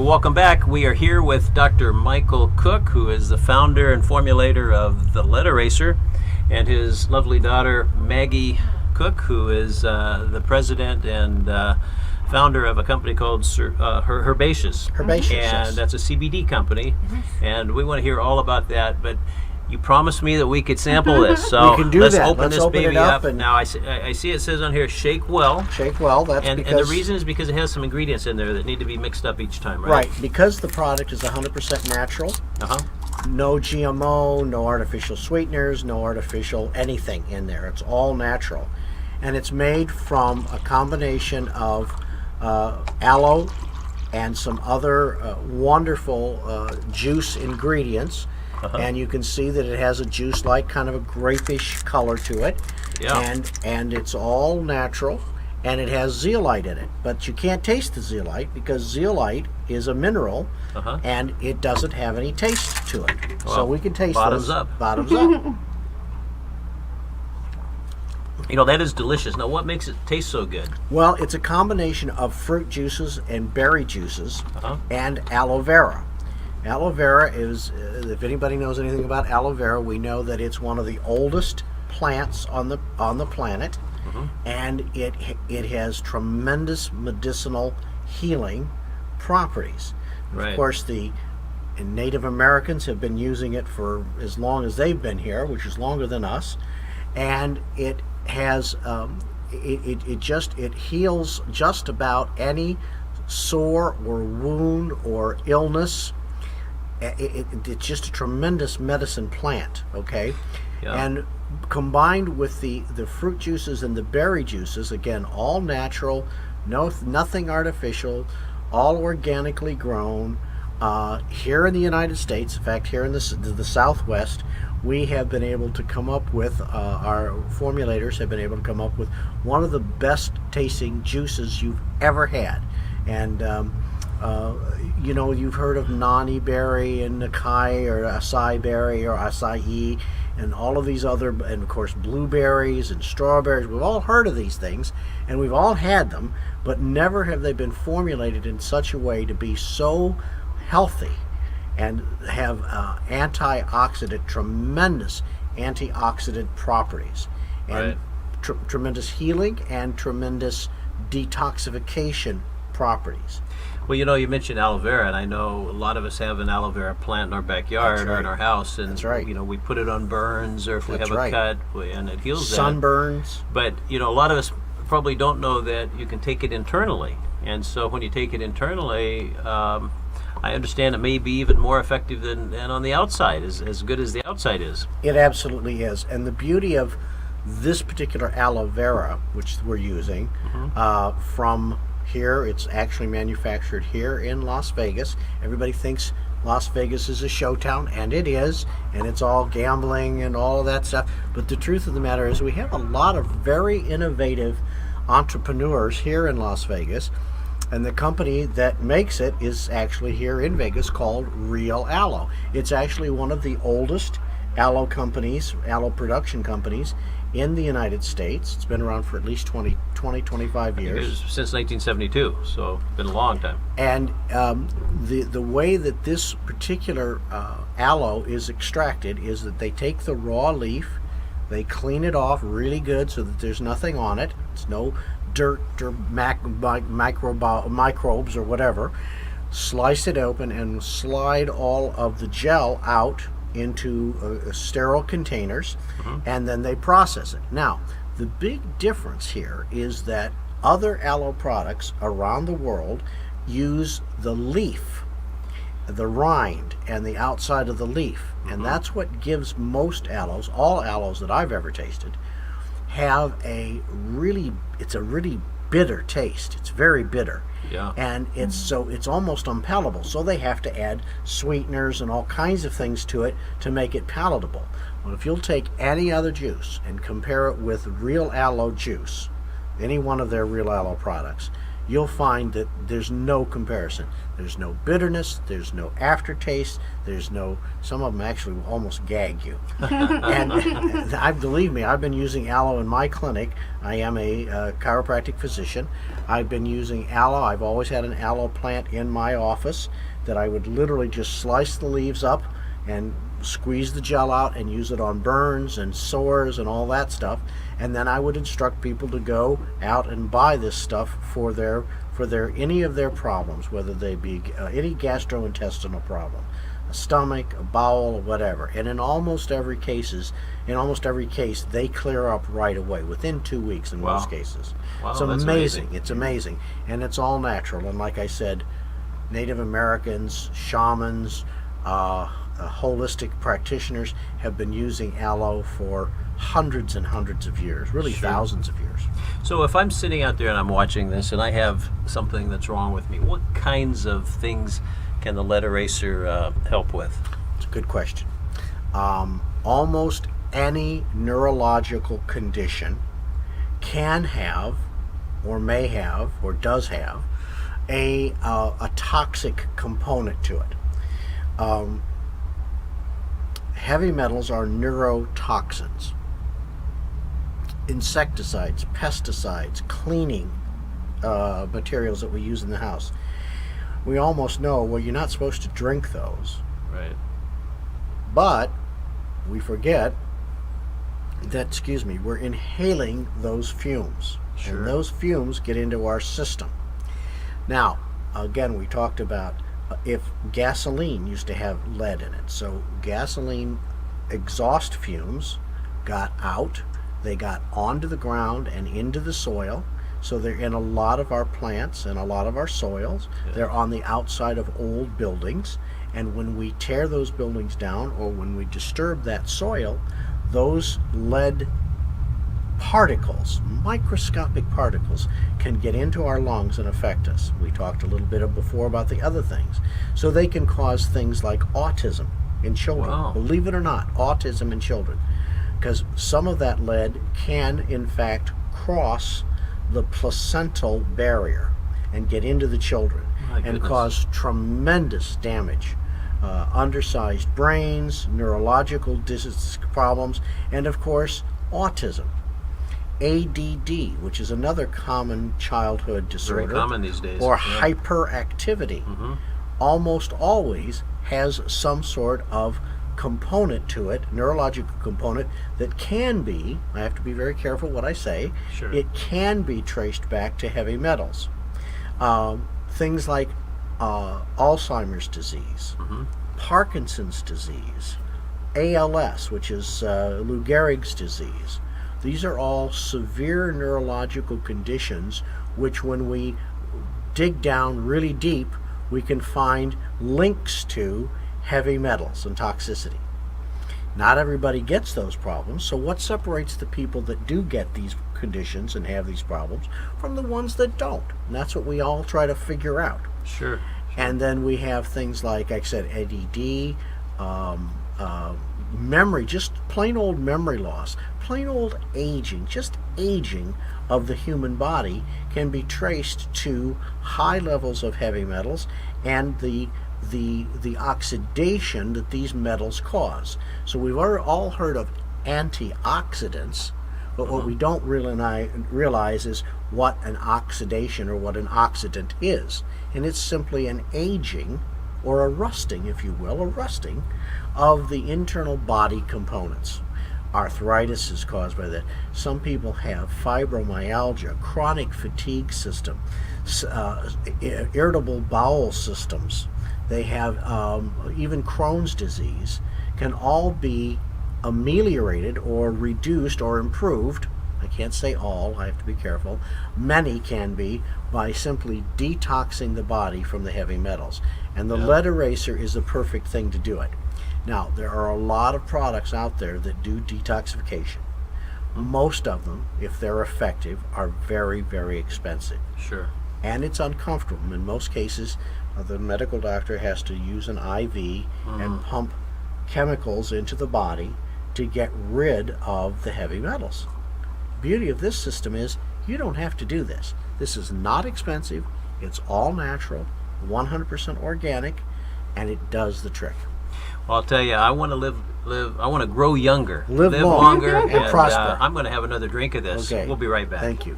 Well, welcome back. We are here with Dr. Michael Cook, who is the founder and formulator of the Lead Eraser, and his lovely daughter, Maggie Cook, who is the president and founder of a company called Herbaceous. Herbaceous, And yes. that's a CBD company. And we want to hear all about that. But you promised me that we could sample this. So We can do let's that. open Let's this open it baby up up. and- Now, I see it says on here, shake well. Shake well, that's And because... the reason is because it has some ingredients in there that need to be mixed up each time, right? Right, because the product is 100% natural, Uh-huh. no GMO, no artificial sweeteners, no artificial anything in there. It's all natural. And it's made from a combination of aloe and some other wonderful juice ingredients. And you can see that it has a juice-like kind of a grapish color to it. Yeah. And it's all natural, and it has zeolite in it. But you can't taste the zeolite because zeolite is a mineral, and it doesn't have any taste to it. So Well, we can taste bottoms this. up. Bottoms up. You know, that is delicious. Now, what makes it taste so good? Well, it's a combination of fruit juices and berry juices and aloe vera. Aloe vera is, if anybody knows anything about aloe vera, we know that it's one of the oldest plants on the planet, and it has tremendous medicinal healing properties. Right. Of course, the Native Americans have been using it for as long as they've been here, which is longer than us, and it has it heals just about any sore or wound or illness. It's just a tremendous medicine plant, okay? Yeah. And combined with the fruit juices and the berry juices, again, all natural, nothing artificial, all organically grown. Here in the United States, in fact, here in the Southwest, we have been able to come up with, our formulators have been able to come up with one of the best tasting juices you've ever had. And you know, you've heard of nani berry and acai or acai berry or acai and all of these other, and of course blueberries and strawberries. We've all heard of these things and we've all had them, but never have they been formulated in such a way to be so healthy and have tremendous antioxidant properties, and Right. tremendous healing and tremendous detoxification properties. Well, you know, you mentioned aloe vera, and I know a lot of us have an aloe vera plant in our backyard That's or in right. our house, and That's right. you know, we put it on burns or if we That's have a right. cut, and it heals that. Sunburns. But you know, a lot of us probably don't know that you can take it internally, and so when you take it internally, I understand it may be even more effective than on the outside, as good as the outside is. It absolutely is. And the beauty of this particular aloe vera, which we're using, from here, it's actually manufactured here in Las Vegas. Everybody thinks Las Vegas is a show town, and it is, and it's all gambling and all of that stuff. But the truth of the matter is we have a lot of very innovative entrepreneurs here in Las Vegas, and the company that makes it is actually here in Vegas called Real Aloe. It's actually one of the oldest aloe companies, aloe production companies in the United States. It's been around for at least 25 It years. was since 1972, so been a long time. And the way that this particular aloe is extracted is that they take the raw leaf, they clean it off really good so that there's nothing on it. It's no dirt or microbes or whatever. Slice it open and slide all of the gel out into sterile containers, and then they process it. Now, the big difference here is that other aloe products around the world use the leaf, the rind, and the outside of the leaf, and that's what gives most aloes, all aloes that I've ever tasted, have it's a really bitter taste. It's very bitter. Yeah. And it's almost unpalatable. So they have to add sweeteners and all kinds of things to it to make it palatable. Well, if you'll take any other juice and compare it with Real Aloe juice, any one of their Real Aloe products, you'll find that there's no comparison. There's no bitterness, there's no aftertaste, some of them actually will almost gag you. And believe me, I've been using aloe in my clinic. I am a chiropractic physician. I've been using aloe. I've always had an aloe plant in my office that I would literally just slice the leaves up and squeeze the gel out and use it on burns and sores and all that stuff. And then I would instruct people to go out and buy this stuff for their any of their problems, whether they be any gastrointestinal problem, a stomach, a bowel, or whatever. And in almost every case, they clear up right away within 2 weeks in most cases. Wow, it's that's amazing. It's amazing, and it's all natural. And like I said, Native Americans, shamans, holistic practitioners have been using aloe for hundreds and hundreds of years, really thousands of years. So if I'm sitting out there and I'm watching this and I have something that's wrong with me, what kinds of things can the lead eraser help with? It's a good question. Almost any neurological condition can have, or may have, or does have a toxic component to it. Heavy metals are neurotoxins. Insecticides, pesticides, cleaning materials that we use in the house. We almost know, well, you're not supposed to drink those. Right. But we forget that, we're inhaling those fumes. Sure. And those fumes get into our system. Now, again, we talked about if gasoline used to have lead in it. So gasoline exhaust fumes got out, they got onto the ground and into the soil. So they're in a lot of our plants and a lot of our soils. Yeah. They're on the outside of old buildings. And when we tear those buildings down or when we disturb that soil, those lead particles, microscopic particles, can get into our lungs and affect us. We talked a little bit before about the other things. So they can cause things like autism in children. Wow. Believe it or not, autism in children. Because some of that lead can, in fact, cross the placental barrier and get into the children and cause tremendous damage. Undersized brains, neurological problems, and of course, autism. ADD, which is another common childhood disorder. Very common these days. Or hyperactivity. Mm-hmm. Almost always has some sort of component to it, neurological component, that can be, I have to be very careful what I say, Sure. It can be traced back to heavy metals. Things like Alzheimer's disease, Mm-hmm. Parkinson's disease, ALS, which is Lou Gehrig's disease. These are all severe neurological conditions which, when we dig down really deep, we can find links to heavy metals and toxicity. Not everybody gets those problems, so what separates the people that do get these conditions and have these problems from the ones that don't? And that's what we all try to figure out. Sure. And then we have things like I said, ADD, memory, just plain old memory loss, plain old aging, just aging of the human body can be traced to high levels of heavy metals and the oxidation that these metals cause. So we've all heard of antioxidants, but what we don't really realize is what an oxidation or what an oxidant is. And it's simply an aging or a rusting, if you will, a rusting of the internal body components. Arthritis is caused by that. Some people have fibromyalgia, chronic fatigue system, irritable bowel systems. They have even Crohn's disease, can all be ameliorated or reduced or improved. I can't say all, I have to be careful. Many can be by simply detoxing the body from the heavy metals. And the lead eraser is the perfect thing to do it. Now, there are a lot of products out there that do detoxification. Most of them, if they're effective, are very, very expensive. Sure. And it's uncomfortable. In most cases, the medical doctor has to use an IV and pump chemicals into the body to get rid of the heavy metals. The beauty of this system is You don't have to do this. This is not expensive. It's all natural, 100% organic, and it does the trick. Well, I'll tell you, I want to live. I want to grow younger, Live long longer, and prosper. I'm going to have another drink of this. Okay. We'll be right back. Thank you.